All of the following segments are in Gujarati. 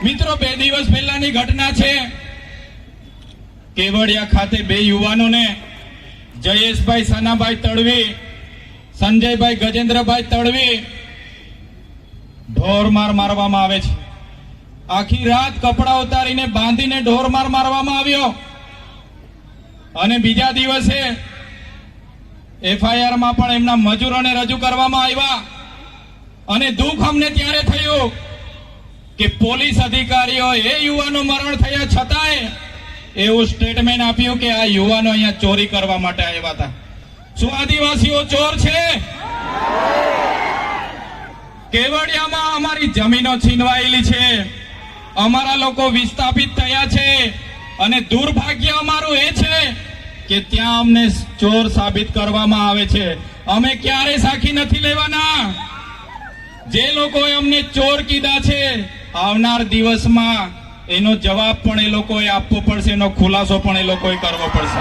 મિત્રો 2 દિવસ પહેલાની ઘટના છે। કેવડિયા ખાતે 2 યુવાનોને જયેશભાઈ સનાભાઈ તડવી, સંજયભાઈ ગજેન્દ્રભાઈ તડવી ઢોરમાર મારવામાં આવે છે। આખી રાત કપડા ઉતારીને બાંધીને ઢોરમાર મારવામાં આવ્યો અને બીજા દિવસે FIR માં પણ એમના મજૂરોને રજૂ કરવામાં આવ્યા અને દુઃખ અમને ત્યારે થયું કે પોલીસ અધિકારીઓ એ યુવાનો મરણ થયા છતાંય એવું સ્ટેટમેન્ટ આપ્યું કે આ યુવાનો અહીંયા ચોરી કરવા માટે આવ્યા હતા। શું આદિવાસીઓ ચોર છે? કેવડિયામાં અમારી જમીનો છીનવાયેલી છે, અમારા લોકો વિસ્થાપિત થયા છે અને દુર્ભાગ્ય અમારું એ છે કે ત્યાં અમને ચોર સાબિત કરવામાં આવે છે। અમે ક્યારે સાખી નથી લેવાના। જે લોકોએ અમને ચોર કીધા છે આવનાર દિવસમાં એનો જવાબ પણ એ લોકોએ આપવો પડશે, એનો ખુલાસો પણ એ લોકોએ કરવો પડશે।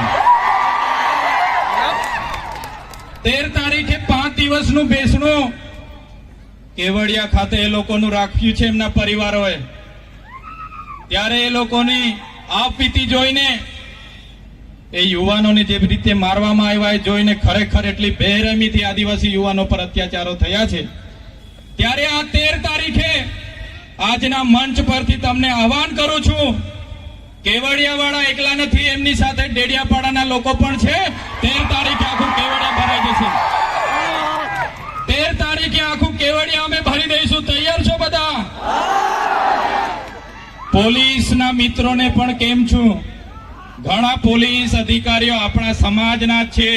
13 તારીખે 5 દિવસનું બેસણું કેવડિયા ખાતે એ લોકોનું રાખ્યું છે એમના પરિવારોએ। ત્યારે એ લોકોની આપવીતી જોઈને, એ યુવાનોને જે રીતે મારવામાં આવ્યા એ જોઈને ખરેખર એટલી બેરહેમીથી આદિવાસી યુવાનો પર અત્યાચારો થયા છે। ત્યારે આ 13 તારીખે આજના મંચ પરથી તમને આહવાન કરું છું, કેવડિયા વાળા એકલા નથી, એમની સાથે ડેડિયાપાડાના લોકો પણ છે। 13 તારીખે આખું કેવડિયા ભરાઈ જશે। 13 તારીખે આખું કેવડિયા અમે ભરી દઈશું। તૈયાર છો બધા? પોલીસના મિત્રોને પણ કેમ છું, ઘણા પોલીસ અધિકારીઓ આપણા સમાજના છે,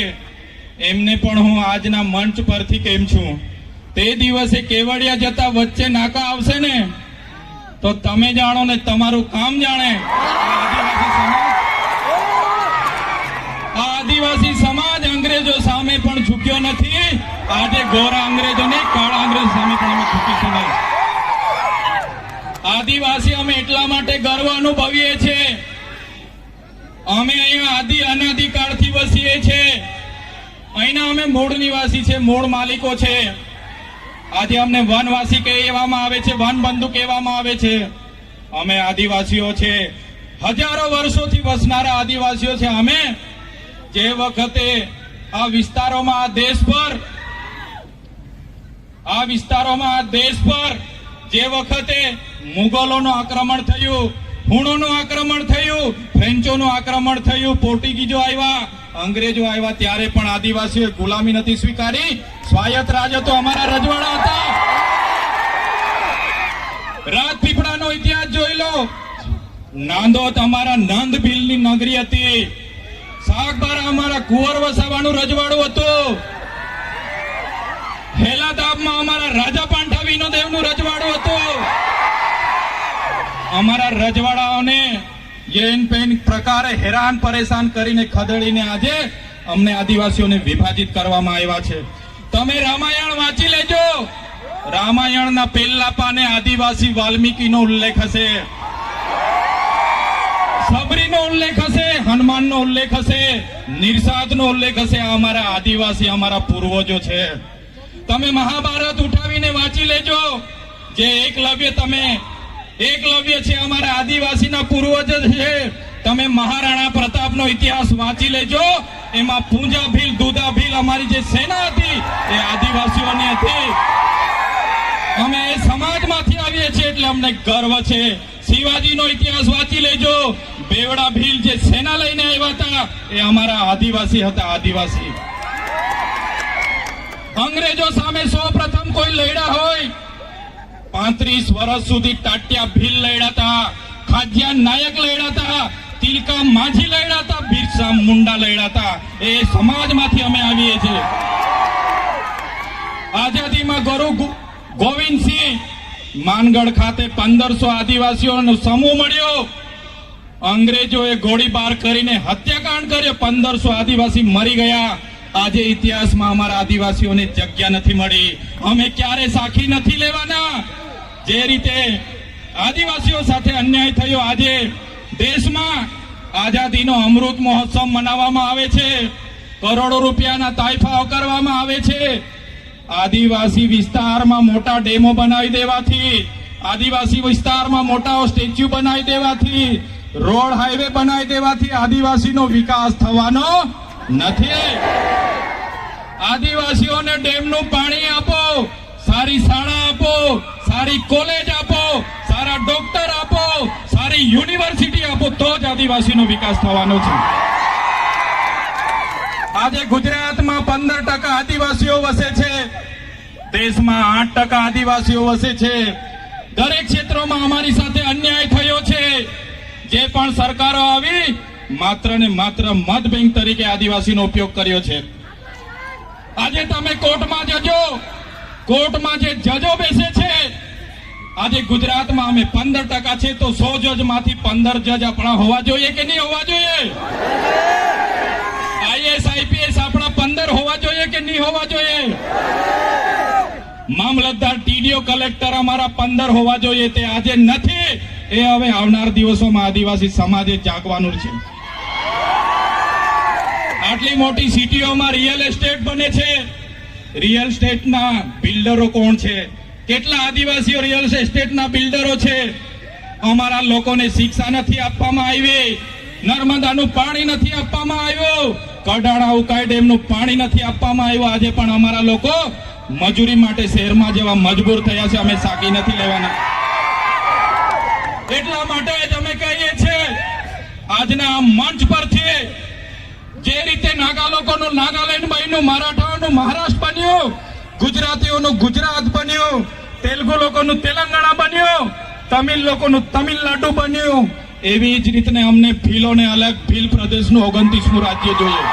એમને પણ હું આજના મંચ પરથી કેમ છું। તે દિવસે કેવડિયા જતા વચ્ચે નાકા આવશે ને તો તમે જાણો ને તમારું કામ જાણે। આદિવાસી સમાજ અંગ્રેજો સામે પણ ઝૂક્યો નથી। આજે ગોરા અંગ્રેજો નહીં, કાળા અંગ્રેજો સામે પણ અમે ઝૂકીશું નહીં। આદિવાસી અમે એટલા માટે ગર્વ અનુભવીએ છીએ, અમે અહીંયા અનાદિકાળથી વસીએ છીએ, અહીંના અમે મૂળ નિવાસી છે, મૂળ માલિકો છે। આજે અમને વનવાસી કહેવામાં આવે છે, વનબંધુ કહેવામાં આવે છે। અમે આદિવાસીઓ છે, હજારો વર્ષોથી વસનારા આદિવાસીઓ છે। અમે જે વખતે આ વિસ્તારોમાં આ દેશ પર જે વખતે મુગલોનું આક્રમણ થયું, હુણોનું આક્રમણ થયું, ફ્રેન્ચોનું આક્રમણ થયું, પોર્ટુગીઝો આવ્યા, અંગ્રેજો આવ્યા, ત્યારે પણ આદિવાસીઓએ ગુલામી નથી સ્વીકારી। સ્વાયત્ત રાજ્ય તો અમારા રજવાડા હતા। રાજપીપળાનો ઇતિહાસ જોઈ લો, નાંદોદ અમારા નંદ ભીલની નગરી હતી, સાગબારા અમારા કુંવર વસાવાનું રજવાડું હતું, હેલાદાબમાં અમારા રાજા પાંઠા વિનોદેવનું રજવાડું હતું। અમારા રજવાડાઓને યેન પેન પ્રકારે હેરાન પરેશાન કરીને ખદેડીને આજે અમને આદિવાસીઓને વિભાજિત કરવામાં આવ્યા છે। તમે રામાયણ વાંચી લેજો, રામાયણના પહેલા પાને આદિવાસી વાલ્મીકીનો ઉલ્લેખ હશે, સબરીનો ઉલ્લેખ હશે, હનુમાનનો ઉલ્લેખ હશે, નિર્સાદનો ઉલ્લેખ હશે। અમારા આદિવાસી અમારા પૂર્વજો છે। તમે મહાભારત ઉઠાવીને વાંચી લેજો, જે એકલવ્ય છે અમારા આદિવાસીના પૂર્વજ છે। તમે મહારાણા પ્રતાપનો ઇતિહાસ વાંચી લેજો, એમાં પૂંજા ભીલ, દુધા ભીલ અમારી જે સેના હતી એ આદિવાસીઓની હતી। અમે એ સમાજમાંથી આવીએ છીએ એટલે અમને ગર્વ છે। શિવાજીનો ઇતિહાસ વાંચી લેજો, બેવડા ભીલ જે સેના લઈને આવ્યા હતા એ અમારા આદિવાસી હતા। આદિવાસી અંગ્રેજો સામે સૌપ્રથમ કોઈ લડ્યા હોય 35 વર્ષ સુધી ટાટિયા ભીલ લડ્યા હતા, ખાજિયા નાયક લડ્યા હતા, તિલકા માઝી લડ્યા હતા, બિરસા મુંડા લડ્યા હતા। એ સમાજમાંથી અમે આવીએ છીએ। આઝાદીમાં ગુરુ ગોવિંદસિંહ માનગઢ ખાતે 1500 આદિવાસીઓનો સમૂહ મળ્યો, અંગ્રેજોએ ગોળીબાર કરીને હત્યાકાંડ કર્યો, 1500 આદિવાસી મરી ગયા। આજે ઇતિહાસમાં અમારા આદિવાસીઓને જગ્યા નથી મળી। અમે ક્યારે સાખી નથી લેવાના। જે રીતે આદિવાસીઓ સાથે અન્યાય થયો, આજે દેશમાં આઝાદીનો અમૃત મહોત્સવ મનાવવામાં આવે છે, કરોડો રૂપિયાના તાઇફાઓ કરવામાં આવે છે। આદિવાસી વિસ્તારમાં મોટા ડેમો બનાવી દેવાથી આદિવાસી વિસ્તારમાં મોટા સ્ટેચ્યુ બનાવી દેવાથી, રોડ હાઈવે બનાવી દેવાથી આદિવાસીનો વિકાસ થવાનો નથી. આદિવાસીઓને ડેમનું પાણી આપો, સારી શાળા આપો, સારી કોલેજ આપો, સારા ડોક્ટર આપો, સારી યુનિવર્સિટી આપો, તો જ આદિવાસીનો વિકાસ થવાનો છે. આજે ગુજરાતમાં 15% આદિવાસીઓ વસે છે, દેશમાં 8% આદિવાસીઓ વસે છે. દરેક ક્ષેત્રોમાં અમારી સાથે અન્યાય થયો છે. જે પણ સરકારો આવી માત્ર ને માત્ર મત બેંક તરીકે આદિવાસીનો ઉપયોગ કર્યો છે. આજે તમે કોર્ટમાં જજો, કોર્ટમાં જે જજો બેસે છે, આજે ગુજરાતમાં અમે 15% છે તો 100 જજમાંથી 15 જજ આપણા હોવા જોઈએ કે નહીં હોવા જોઈએ? આઈએસ આઈપીએસ આપણા 15 હોવા જોઈએ કે નહીં હોવા જોઈએ? મામલતદાર, ટીડીઓ, કલેક્ટર અમારા 15 હોવા જોઈએ. તે આજે નથી. એ હવે આવનાર દિવસોમાં આદિવાસી સમાજે જાગવાનું છે. આટલી મોટી સિટીઓમાં રિયલ એસ્ટેટ બને છે. રિયલ એસ્ટેટના બિલ્ડરો કોણ છે? કેટલા આદિવાસીઓ રિયલ એસ્ટેટના બિલ્ડરો છે? અમારા લોકોને શિક્ષા નથી આપવામાં આવી, નર્મદાનું પાણી નથી આપવામાં આવ્યું, કડાણા ઉકાઈ ડેમનું પાણી નથી આપવામાં આવ્યું. આજે પણ અમારા લોકો મજૂરી માટે શહેરમાં જેવા મજબૂર થયા છે. અમે સાકી નથી લેવાના. એટલા માટે જ અમે કહીએ છીએ આજના આ મંચ પરથી, જે રીતે નાગા લોકોનું નાગાલેન્ડ બન્યું, મરાઠાઓનું મહારાષ્ટ્ર બન્યું, ગુજરાતીઓનું ગુજરાત બન્યું, તેલુગુ લોકોનું તેલંગાણા બન્યું, તમિલ લોકોનું તમિલનાડુ બન્યું, એવી જ રીતે અમને ભીલોને અલગ ભીલ પ્રદેશનું 29મું રાજ્ય જોઈએ.